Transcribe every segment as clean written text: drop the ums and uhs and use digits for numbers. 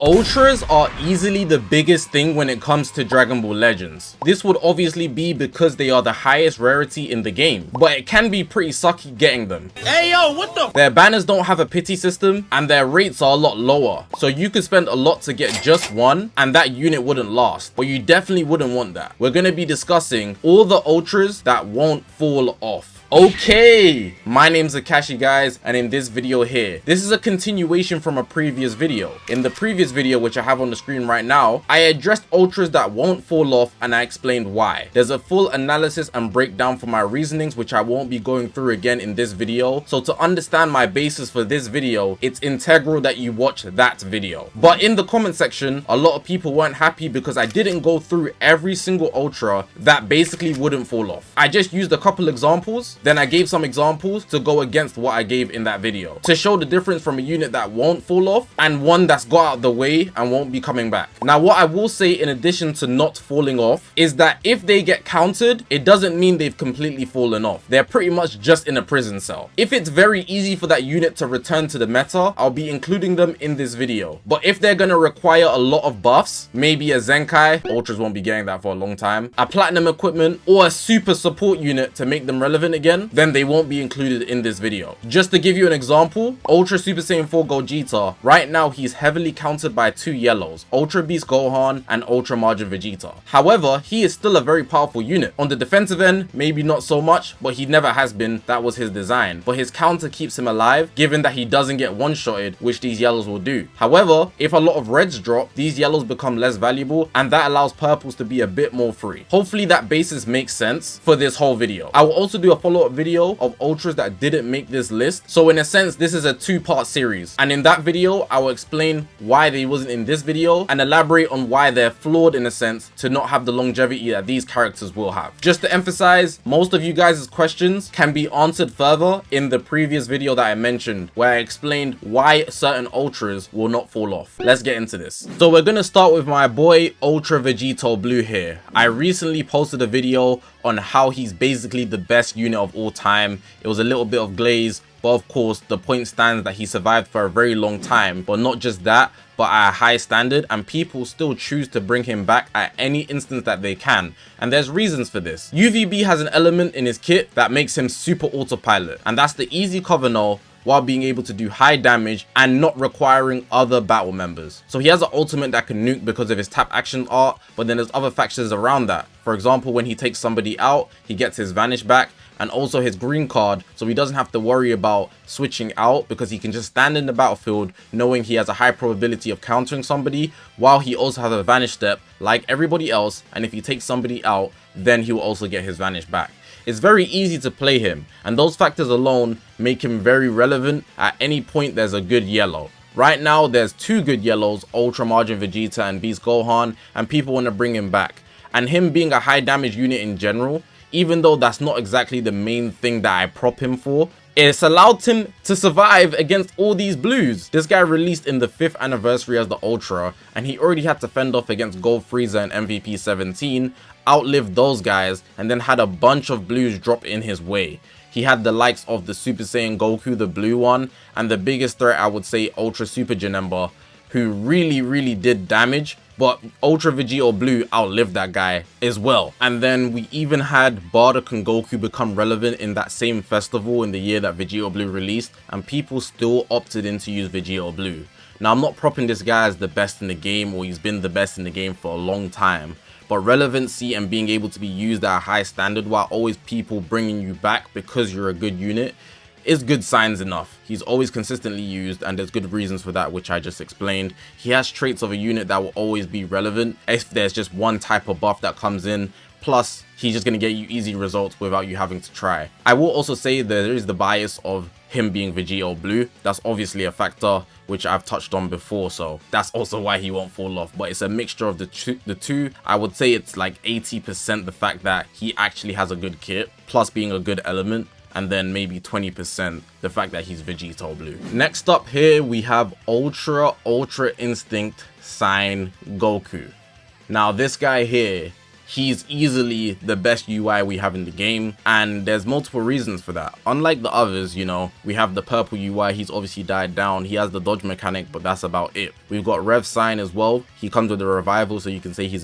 Ultras are easily the biggest thing when it comes to Dragon Ball Legends. This would obviously be because they are the highest rarity in the game, but it can be pretty sucky getting them. Hey yo, what the? Their banners don't have a pity system and their rates are a lot lower, so you could spend a lot to get just one and that unit wouldn't last, but you definitely wouldn't want that. We're going to be discussing all the Ultras that won't fall off. Okay, my name's Zakashi, guys, and in this video here, this is a continuation from a previous video. In the previous video, which I have on the screen right now, I addressed Ultras that won't fall off and I explained why. There's a full analysis and breakdown for my reasonings, which I won't be going through again in this video. So to understand my basis for this video, it's integral that you watch that video. But in the comment section, a lot of people weren't happy because I didn't go through every single Ultra that basically wouldn't fall off. I just used a couple examples. Then I gave some examples to go against what I gave in that video to show the difference from a unit that won't fall off and one that's got out of the way and won't be coming back. Now, what I will say in addition to not falling off is that if they get countered, it doesn't mean they've completely fallen off. They're pretty much just in a prison cell. If it's very easy for that unit to return to the meta, I'll be including them in this video. But if they're going to require a lot of buffs, maybe a Zenkai, Ultras won't be getting that for a long time, a platinum equipment, or a super support unit to make them relevant again, then they won't be included in this video. Just to give you an example, Ultra Super Saiyan 4 Gogeta, right now he's heavily countered by two yellows, Ultra Beast Gohan and Ultra Majin Vegeta. However, he is still a very powerful unit. On the defensive end, maybe not so much, but he never has been. That was his design. But his counter keeps him alive, given that he doesn't get one-shotted, which these yellows will do. However, if a lot of reds drop, these yellows become less valuable, and that allows purples to be a bit more free. Hopefully that basis makes sense for this whole video. I will also do a follow-up video of Ultras that didn't make this list, so in a sense this is a two-part series, and in that video I will explain why they wasn't in this video and elaborate on why they're flawed in a sense to not have the longevity that these characters will have. Just to emphasize, most of you guys' questions can be answered further in the previous video that I mentioned, where I explained why certain Ultras will not fall off. Let's get into this. So we're gonna start with my boy Ultra Vegito Blue here. I recently posted a video on how he's basically the best unit of all time. It was a little bit of glaze, but of course the point stands that he survived for a very long time. But not just that, but at a high standard, and people still choose to bring him back at any instance that they can, and there's reasons for this. UVB has an element in his kit that makes him super autopilot, and that's the easy cover null while being able to do high damage and not requiring other battle members. So he has an ultimate that can nuke because of his tap action art, but then there's other factors around that. For example, when he takes somebody out, he gets his vanish back and also his green card, so he doesn't have to worry about switching out because he can just stand in the battlefield knowing he has a high probability of countering somebody, while he also has a vanish step like everybody else, and if he takes somebody out, then he will also get his vanish back. It's very easy to play him, and those factors alone make him very relevant. At any point there's a good yellow. Right now there's two good yellows, Ultra Majin Vegeta and Beast Gohan, and people want to bring him back. And him being a high damage unit in general, even though that's not exactly the main thing that I prop him for, it's allowed him to survive against all these blues. This guy released in the 5th anniversary as the Ultra, and he already had to fend off against Gold Frieza and MVP 17, outlived those guys, and then had a bunch of blues drop in his way. He had the likes of the Super Saiyan Goku, the blue one, and the biggest threat I would say Ultra Super Janemba, who really did damage, but Ultra Vegito Blue outlived that guy as well. And then we even had Bardock and Goku become relevant in that same festival in the year that Vegito Blue released, and people still opted in to use Vegito Blue. Now, I'm not propping this guy as the best in the game, or he's been the best in the game for a long time, but relevancy and being able to be used at a high standard while always people bringing you back because you're a good unit is good signs enough. He's always consistently used, and there's good reasons for that, which I just explained. He has traits of a unit that will always be relevant if there's just one type of buff that comes in, plus he's just going to get you easy results without you having to try. I will also say there is the bias of him being Vegito Blue. That's obviously a factor which I've touched on before, so that's also why he won't fall off. But it's a mixture of the two. I would say it's like 80% the fact that he actually has a good kit, plus being a good element, and then maybe 20% the fact that he's Vegito Blue. Next up here we have Ultra Instinct Sign Goku. Now this guy here, he's easily the best UI we have in the game, and there's multiple reasons for that. Unlike the others, you know, we have the purple UI, he's obviously died down, he has the dodge mechanic, but that's about it. We've got Rev Sign as well, he comes with a revival, so you can say he's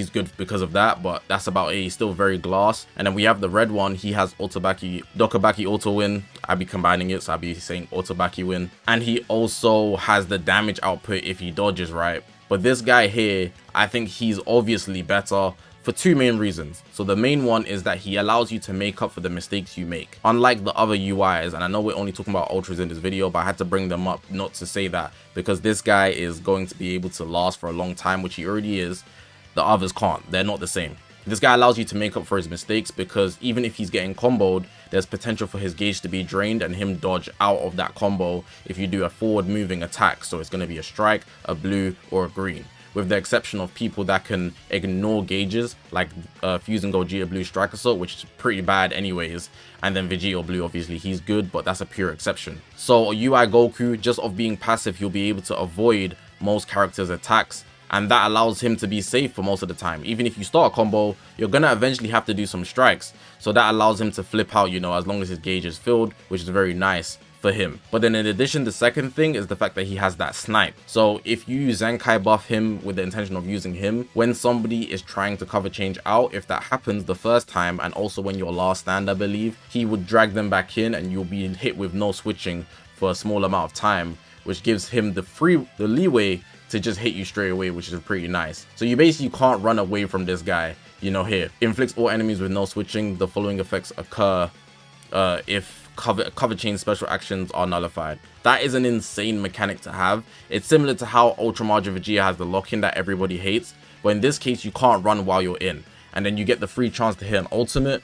good because of that, but that's about it. He's still very glass. And then we have the red one, he has Otobaki, Dokabaki Auto Win, I'll be combining it, so I'll be saying Otobaki Win, and he also has the damage output if he dodges right. But this guy here, I think he's obviously better for two main reasons. So the main one is that he allows you to make up for the mistakes you make. Unlike the other UIs, and I know we're only talking about ultras in this video, but I had to bring them up not to say that, because this guy is going to be able to last for a long time, which he already is. The others can't, they're not the same. This guy allows you to make up for his mistakes, because even if he's getting comboed, there's potential for his gauge to be drained and him dodge out of that combo if you do a forward moving attack. So it's going to be a strike, a blue, or a green, with the exception of people that can ignore gauges, like Fusing Gogeta Blue Strike Assault, which is pretty bad anyways, and then Vegeta Blue, obviously he's good, but that's a pure exception. So UI Goku, just off being passive, he'll be able to avoid most characters' attacks, and that allows him to be safe for most of the time. Even if you start a combo, you're gonna eventually have to do some strikes, so that allows him to flip out, you know, as long as his gauge is filled, which is very nice for him. But then in addition, the second thing is the fact that he has that snipe. So if you Zenkai buff him with the intention of using him, when somebody is trying to cover change out, if that happens the first time, and also when your last stand, I believe, he would drag them back in and you'll be hit with no switching for a small amount of time, which gives him the leeway to just hit you straight away, which is pretty nice. So you basically can't run away from this guy, you know. Here, inflicts all enemies with no switching. The following effects occur if cover chain special actions are nullified. That is an insane mechanic to have. It's similar to how Ultra Majin Vegeta has the lock-in that everybody hates, but in this case you can't run while you're in, and then you get the free chance to hit an ultimate,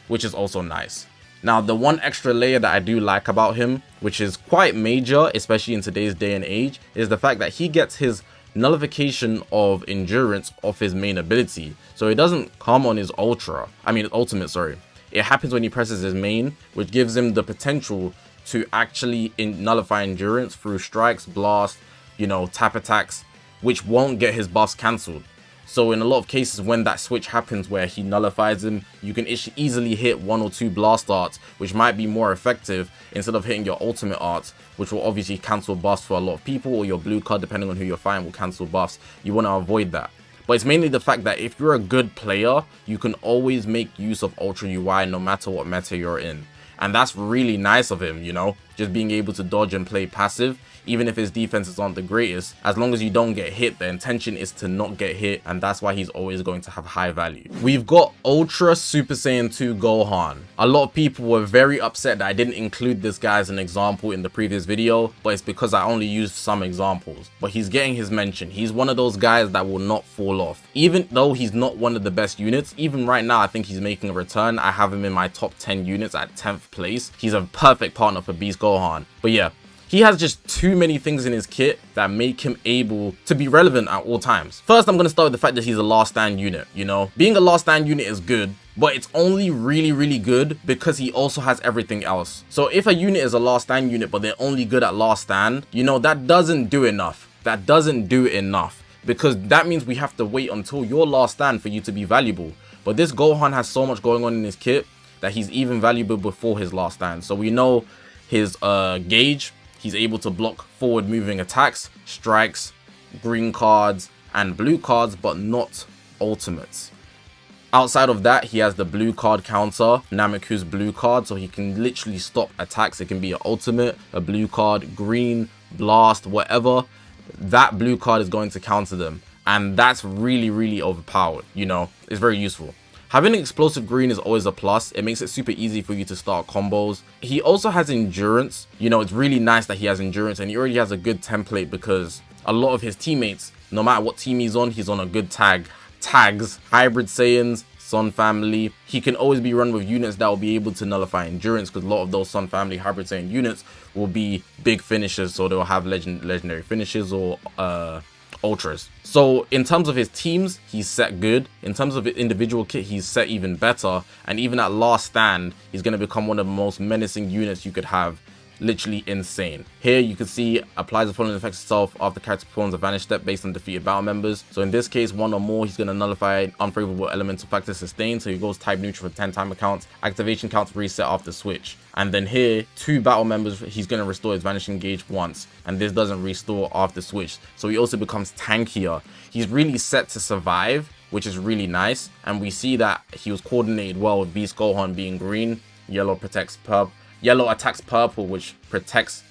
which is also nice. Now, the one extra layer that I do like about him, which is quite major, especially in today's day and age, is the fact that he gets his nullification of endurance off his main ability. So it doesn't come on his ultimate, sorry. It happens when he presses his main, which gives him the potential to actually nullify endurance through strikes, blast, you know, tap attacks, which won't get his buffs cancelled. So in a lot of cases, when that switch happens where he nullifies him, you can easily hit 1 or 2 blast arts, which might be more effective instead of hitting your ultimate arts, which will obviously cancel buffs for a lot of people, or your blue card, depending on who you're fighting, will cancel buffs. You want to avoid that. But it's mainly the fact that if you're a good player, you can always make use of Ultra UI no matter what meta you're in. And that's really nice of him, you know, just being able to dodge and play passive. Even if his defenses aren't the greatest, as long as you don't get hit, the intention is to not get hit, and that's why he's always going to have high value. We've got Ultra Super Saiyan 2 Gohan. A lot of people were very upset that I didn't include this guy as an example in the previous video, but it's because I only used some examples. But he's getting his mention. He's one of those guys that will not fall off. Even though he's not one of the best units, even right now I think he's making a return. I have him in my top 10 units at 10th place. He's a perfect partner for Beast Gohan. But yeah, he has just too many things in his kit that make him able to be relevant at all times. First, I'm going to start with the fact that he's a last stand unit, you know. Being a last stand unit is good, but it's only really good because he also has everything else. So if a unit is a last stand unit, but they're only good at last stand, you know, that doesn't do enough. That doesn't do enough, because that means we have to wait until your last stand for you to be valuable. But this Gohan has so much going on in his kit that he's even valuable before his last stand. So we know his gauge. He's able to block forward moving attacks, strikes, green cards, and blue cards, but not ultimates. Outside of that, he has the blue card counter, Nameku's blue card, so he can literally stop attacks. It can be an ultimate, a blue card, green, blast, whatever. That blue card is going to counter them, and that's really overpowered, you know. It's very useful. Having an explosive green is always a plus. It makes it super easy for you to start combos. He also has endurance. You know, it's really nice that he has endurance, and he already has a good template because a lot of his teammates, no matter what team he's on a good tags, Hybrid Saiyans, Sun Family. He can always be run with units that will be able to nullify endurance, because a lot of those Sun Family Hybrid Saiyan units will be big finishers, so they'll have legendary finishes or ultras. So in terms of his teams, he's set good. In terms of his individual kit, he's set even better. And even at last stand, he's going to become one of the most menacing units you could have literally insane. Here you can see applies the following effects itself after the character performs a vanish step based on defeated battle members. So in this case, one or more, he's going to nullify unfavorable elemental factor sustained. So he goes type neutral for 10 timer counts. Activation counts reset after switch. And then here, 2 battle members, he's going to restore his vanishing gauge once, and this doesn't restore after switch. So he also becomes tankier. He's really set to survive, which is really nice. And we see that he was coordinated well with Beast Gohan being green. Yellow protects purple. Yellow attacks purple, which protects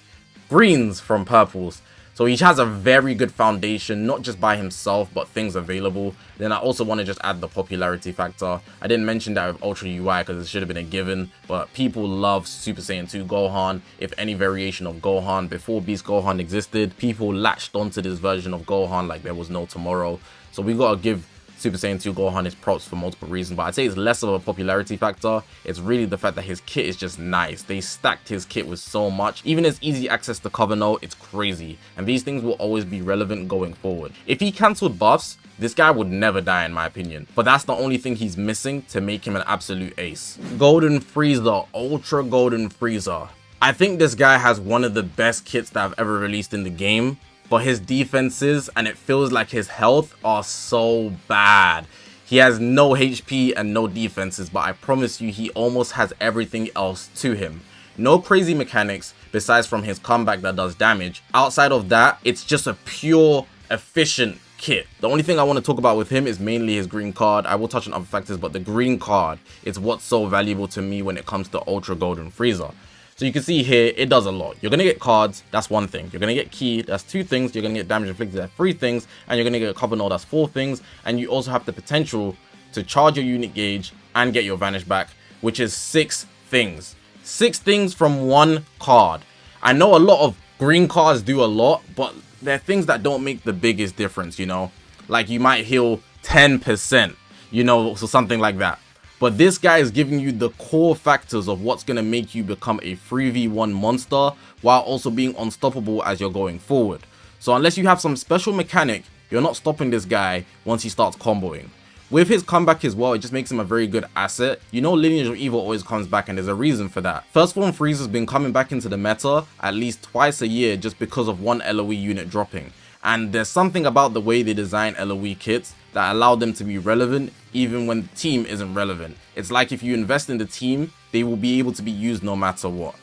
greens from purples. So he has a very good foundation, not just by himself, but things available. Then I also want to just add the popularity factor. I didn't mention that with Ultra UI because it should have been a given, but people love Super Saiyan 2 Gohan. If any variation of Gohan before Beast Gohan existed, people latched onto this version of Gohan like there was no tomorrow. So we gotta give Super Saiyan 2 Gohan his props for multiple reasons, but I'd say it's less of a popularity factor. It's really the fact that his kit is just nice. They stacked his kit with so much. Even his easy access to cover note, it's crazy. And these things will always be relevant going forward. If he cancelled buffs, this guy would never die in my opinion. But that's the only thing he's missing to make him an absolute ace. Golden Frieza, Ultra Golden Frieza. I think this guy has one of the best kits that I've ever released in the game. But his defenses, and it feels like his health, are so bad. He has no HP and no defenses, but I promise you he almost has everything else to him. No crazy mechanics besides from his comeback that does damage. Outside of that, it's just a pure, efficient kit. The only thing I want to talk about with him is mainly his green card. I will touch on other factors, but the green card is what's so valuable to me when it comes to Ultra Golden Frieza. So you can see here, it does a lot. You're going to get cards, that's one thing. You're going to get key, that's 2 things. You're going to get damage inflicted, that's 3 things. And you're going to get a cover node, that's 4 things. And you also have the potential to charge your unit gauge and get your vanish back, which is 6 things. 6 things from 1 card. I know a lot of green cards do a lot, but they're things that don't make the biggest difference, you know? Like you might heal 10%, you know, so something like that. But this guy is giving you the core factors of what's going to make you become a 3v1 monster while also being unstoppable as you're going forward. So unless you have some special mechanic, you're not stopping this guy once he starts comboing. With his comeback as well, it just makes him a very good asset. You know, Lineage of Evil always comes back, and there's a reason for that. First Form Frieza's been coming back into the meta at least twice a year just because of one LOE unit dropping. And there's something about the way they design LOE kits that allow them to be relevant even when the team isn't relevant. It's like if you invest in the team, they will be able to be used no matter what.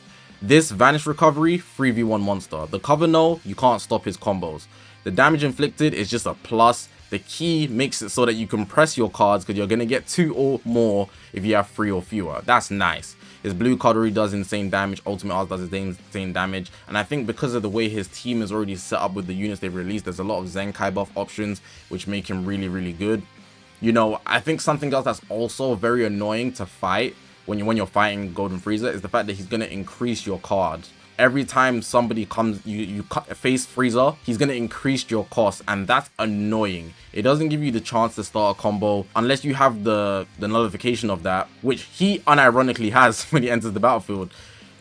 This Vanish Recovery, 3v1 monster. The cover no, you can't stop his combos. The damage inflicted is just a plus. The key makes it so that you can press your cards because you're going to get 2 or more if you have 3 or fewer. That's nice. His blue card already does insane damage. Ultimate Art does insane damage. And I think because of the way his team is already set up with the units they've released, there's a lot of Zenkai buff options, which make him really, really good. You know, I think something else that's also very annoying to fight when you're fighting Golden Frieza is the fact that he's going to increase your cards. Every time somebody comes, you face Frieza, he's going to increase your cost, and that's annoying. It doesn't give you the chance to start a combo unless you have the nullification of that, which he unironically has when he enters the battlefield.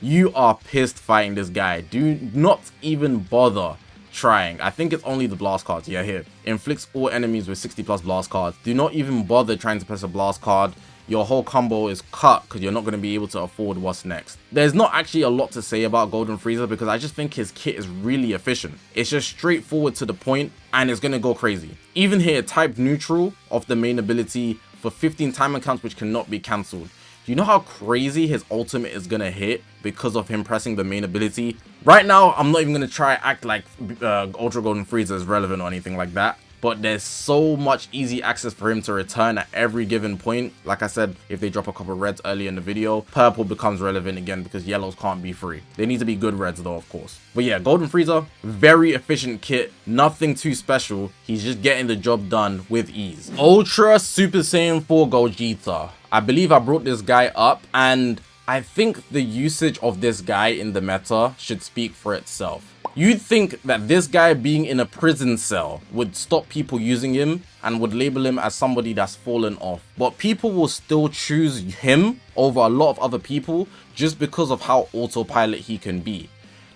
You are pissed fighting this guy. Do not even bother trying. I think it's only the blast cards. Yeah, here. Inflicts all enemies with 60 plus blast cards. Do not even bother trying to press a blast card. Your whole combo is cut because you're not going to be able to afford what's next. There's not actually a lot to say about Golden Frieza because I just think his kit is really efficient. It's just straightforward to the point and it's going to go crazy. Even here, type neutral of the main ability for 15 timer counts which cannot be cancelled. Do you know how crazy his ultimate is going to hit because of him pressing the main ability? Right now, I'm not even going to try act like Ultra Golden Frieza is relevant or anything like that. But there's so much easy access for him to return at every given point. Like I said, if they drop a couple reds early in the video, purple becomes relevant again because yellows can't be free. They need to be good reds though, of course. But yeah, Golden Frieza, very efficient kit, nothing too special. He's just getting the job done with ease. Ultra Super Saiyan 4 Gogeta. I believe I brought this guy up, and I think the usage of this guy in the meta should speak for itself. You'd think that this guy being in a prison cell would stop people using him and would label him as somebody that's fallen off. But people will still choose him over a lot of other people just because of how autopilot he can be.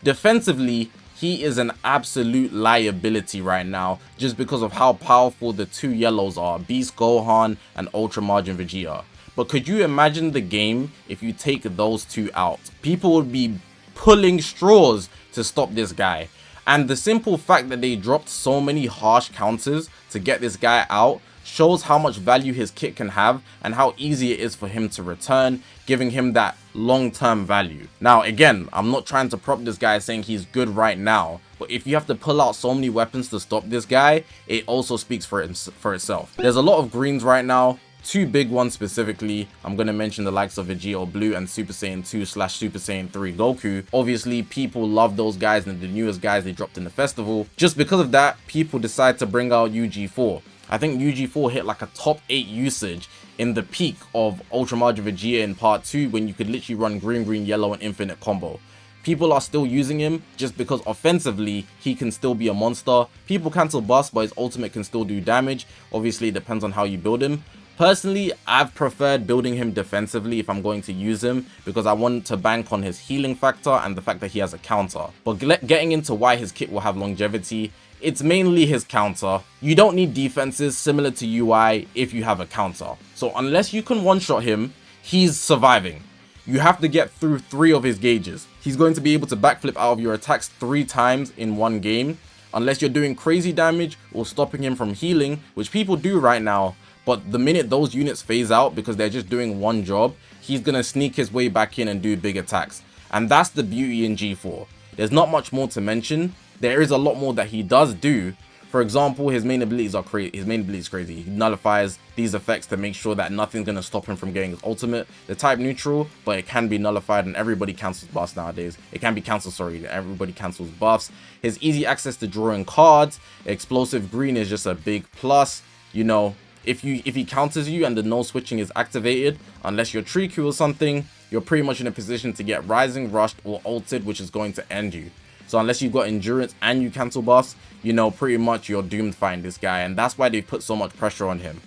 Defensively, he is an absolute liability right now just because of how powerful the 2 yellows are, Beast Gohan and Ultra Margin Vegeta. But could you imagine the game if you take those 2 out? People would be pulling straws to stop this guy. And the simple fact that they dropped so many harsh counters to get this guy out shows how much value his kit can have and how easy it is for him to return, giving him that long-term value. Now again, I'm not trying to prop this guy saying he's good right now, but if you have to pull out so many weapons to stop this guy, it also speaks for itself. There's a lot of greens right now. Two big ones specifically. I'm going to mention the likes of Vegeta Blue and Super Saiyan 2 / Super Saiyan 3 Goku. Obviously, people love those guys and the newest guys they dropped in the festival. Just because of that, people decide to bring out UG4. I think UG4 hit like a top 8 usage in the peak of Ultra Majin Vegeta in part 2 when you could literally run green, green, yellow and infinite combo. People are still using him just because offensively he can still be a monster. People cancel buffs, but his ultimate can still do damage. Obviously, it depends on how you build him. Personally, I've preferred building him defensively if I'm going to use him because I want to bank on his healing factor and the fact that he has a counter. But getting into why his kit will have longevity, it's mainly his counter. You don't need defenses similar to UI if you have a counter. So unless you can one-shot him, he's surviving. You have to get through 3 of his gauges. He's going to be able to backflip out of your attacks 3 times in one game, unless you're doing crazy damage or stopping him from healing, which people do right now. But the minute those units phase out because they're just doing one job, he's going to sneak his way back in and do big attacks. And that's the beauty in G4. There's not much more to mention. There is a lot more that he does do. For example, his main abilities are crazy. His main ability is crazy. He nullifies these effects to make sure that nothing's going to stop him from getting his ultimate. They're type neutral, but it can be nullified and everybody cancels buffs nowadays. It can be cancelled, sorry. Everybody cancels buffs. His easy access to drawing cards. Explosive green is just a big plus. You know, if he counters you and the no switching is activated, unless you're Triku or something, you're pretty much in a position to get rising, rushed, or ulted, which is going to end you. So unless you've got endurance and you cancel buffs, you know, pretty much you're doomed fighting this guy. And that's why they put so much pressure on him.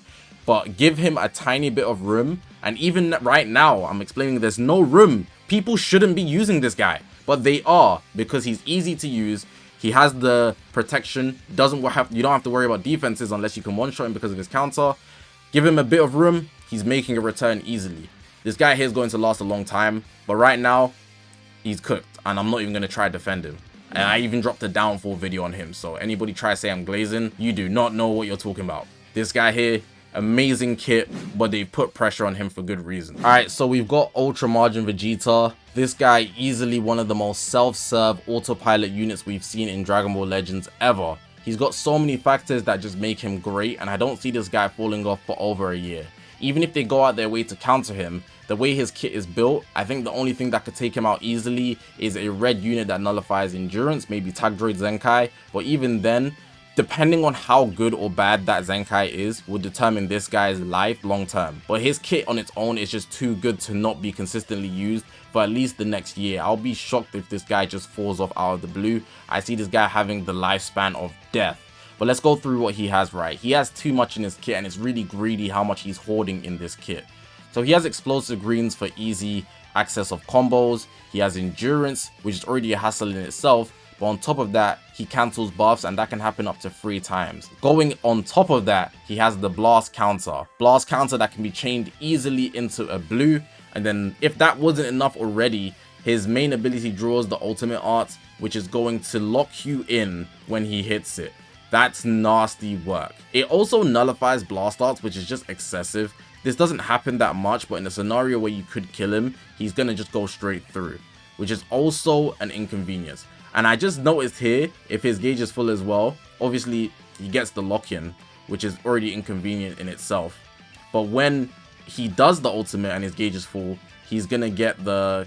But give him a tiny bit of room. And even right now, I'm explaining there's no room. People shouldn't be using this guy, but they are because he's easy to use. He has the protection, you don't have to worry about defenses unless you can one-shot him because of his counter. Give him a bit of room, he's making a return easily. This guy here is going to last a long time, but right now, he's cooked, and I'm not even going to try to defend him. And I even dropped a downfall video on him, so anybody try to say I'm glazing, you do not know what you're talking about. This guy here, amazing kit, but they put pressure on him for good reason. Alright, so we've got Ultra Majin Vegeta. This guy easily one of the most self-serve autopilot units we've seen in Dragon Ball Legends ever. He's got so many factors that just make him great, and I don't see this guy falling off for over a year. Even if they go out their way to counter him, the way his kit is built, I think the only thing that could take him out easily is a red unit that nullifies endurance, maybe Tag Droid Zenkai, but even then, depending on how good or bad that Zenkai is, will determine this guy's life long term. But his kit on its own is just too good to not be consistently used for at least the next year. I'll be shocked if this guy just falls off out of the blue. I see this guy having the lifespan of death. But let's go through what he has right. He has too much in his kit and it's really greedy how much he's hoarding in this kit. So he has explosive greens for easy access of combos. He has endurance, which is already a hassle in itself. But on top of that, he cancels buffs and that can happen up to 3 times. Going on top of that, he has the blast counter. Blast counter that can be chained easily into a blue. And then if that wasn't enough already, his main ability draws the ultimate art, which is going to lock you in when he hits it. That's nasty work. It also nullifies blast arts, which is just excessive. This doesn't happen that much, but in a scenario where you could kill him, he's gonna just go straight through, which is also an inconvenience. And I just noticed here, if his gauge is full as well, obviously he gets the lock-in, which is already inconvenient in itself. But when he does the ultimate and his gauge is full, he's gonna get the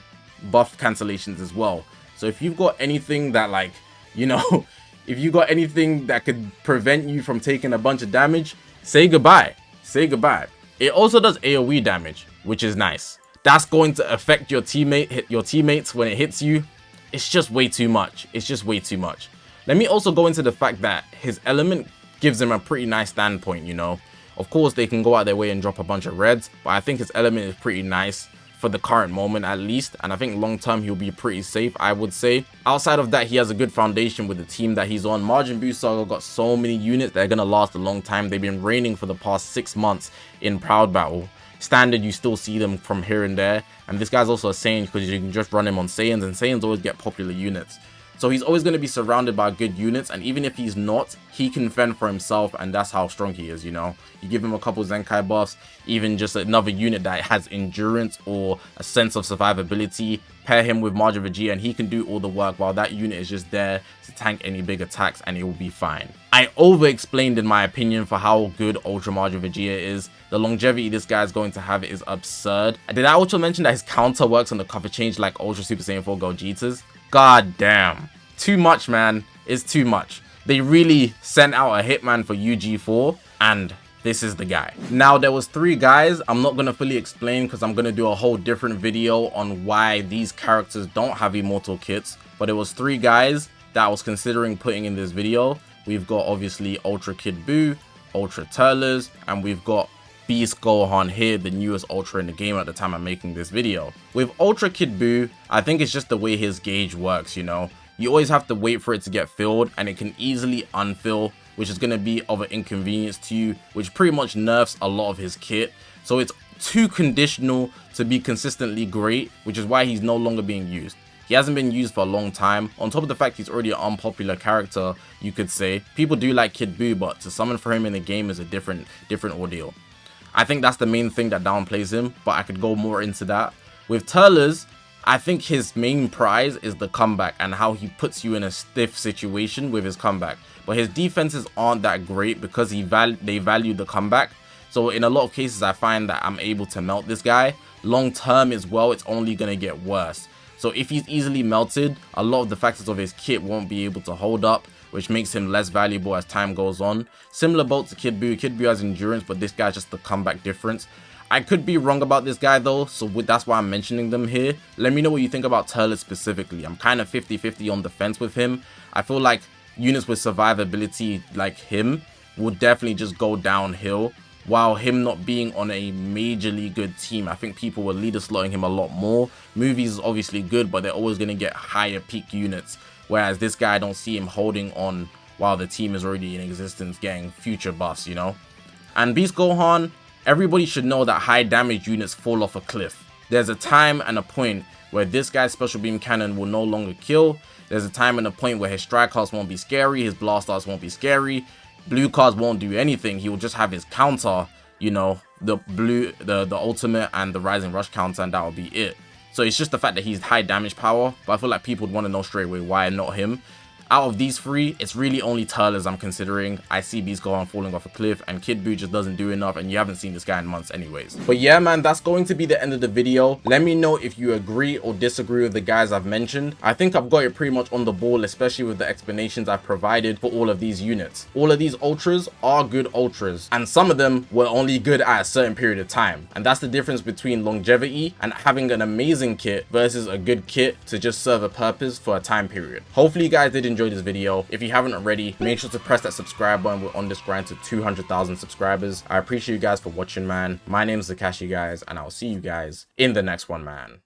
buff cancellations as well. So if you've got anything that, like, you know, if you got anything that could prevent you from taking a bunch of damage, say goodbye. Say goodbye. It also does AoE damage, which is nice. That's going to affect your teammates when it hits you. It's just way too much. It's just way too much. Let me also go into the fact that his element gives him a pretty nice standpoint, you know. Of course, they can go out their way and drop a bunch of reds, but I think his element is pretty nice for the current moment at least, and I think long term he'll be pretty safe, I would say. Outside of that, he has a good foundation with the team that he's on. Majin Buu Saga got so many units that are gonna last a long time. They've been reigning for the past 6 months in Proud Battle. Standard, you still see them from here and there. And this guy's also a Saiyan because you can just run him on Saiyans, and Saiyans always get popular units. So he's always going to be surrounded by good units, and even if he's not, he can fend for himself, and that's how strong he is, you know. You give him a couple Zenkai buffs, even just another unit that has endurance or a sense of survivability, pair him with Majin Vegeta, and he can do all the work while that unit is just there to tank any big attacks, and it will be fine. I over-explained in my opinion for how good Ultra Majin Vegeta is. The longevity this guy is going to have is absurd. Did I also mention that his counter works on the cover change like Ultra Super Saiyan 4 Gogeta's? God damn. Too much, man. It's too much. They really sent out a hitman for UG4, and this is the guy. Now, there was 3 guys. I'm not going to fully explain because I'm going to do a whole different video on why these characters don't have immortal kits. But it was 3 guys that I was considering putting in this video. We've got obviously Ultra Kid Buu, Ultra Turles, and we've got Beast Gohan here, the newest Ultra in the game at the time I'm making this video. With Ultra Kid Buu, I think it's just the way his gauge works, you know. You always have to wait for it to get filled, and it can easily unfill, which is going to be of an inconvenience to you, which pretty much nerfs a lot of his kit. So it's too conditional to be consistently great, which is why he's no longer being used. He hasn't been used for a long time. On top of the fact he's already an unpopular character, you could say. People do like Kid Buu, but to summon for him in the game is a different ordeal. I think that's the main thing that downplays him, but I could go more into that. With Turles, I think his main prize is the comeback and how he puts you in a stiff situation with his comeback. But his defenses aren't that great because they value the comeback. So in a lot of cases, I find that I'm able to melt this guy. Long term as well, it's only going to get worse. So if he's easily melted, a lot of the factors of his kit won't be able to hold up, which makes him less valuable as time goes on. Similar boat to Kid Buu. Kid Buu has endurance, but this guy's just the comeback difference. I could be wrong about this guy though, so that's why I'm mentioning them here. Let me know what you think about Turles specifically. I'm kind of 50-50 on the fence with him. I feel like units with survivability like him will definitely just go downhill, while him not being on a majorly good team. I think people were leader slotting him a lot more. Movies is obviously good, but they're always going to get higher peak units. Whereas this guy, I don't see him holding on while the team is already in existence getting future buffs, you know? And Beast Gohan, everybody should know that high damage units fall off a cliff. There's a time and a point where this guy's special beam cannon will no longer kill. There's a time and a point where his strike cards won't be scary, his blast cards won't be scary, blue cards won't do anything. He will just have his counter, you know, the ultimate and the rising rush counter, and that will be it. So it's just the fact that he's high damage power, but I feel like people would want to know straight away why not him. Out of these 3, it's really only Turles I'm considering. I see Beast Gohan falling off a cliff, and Kid Buu just doesn't do enough, and you haven't seen this guy in months anyways. But yeah, man, that's going to be the end of the video. Let me know if you agree or disagree with the guys I've mentioned. I think I've got it pretty much on the ball, especially with the explanations I've provided for all of these units. All of these Ultras are good Ultras, and some of them were only good at a certain period of time. And that's the difference between longevity and having an amazing kit versus a good kit to just serve a purpose for a time period. Hopefully you guys did enjoy this video. If you haven't already, make sure to press that subscribe button. We're on this grind to 200,000 subscribers. I appreciate you guys for watching, man. My name is Zakashi, guys, and I'll see you guys in the next one, man.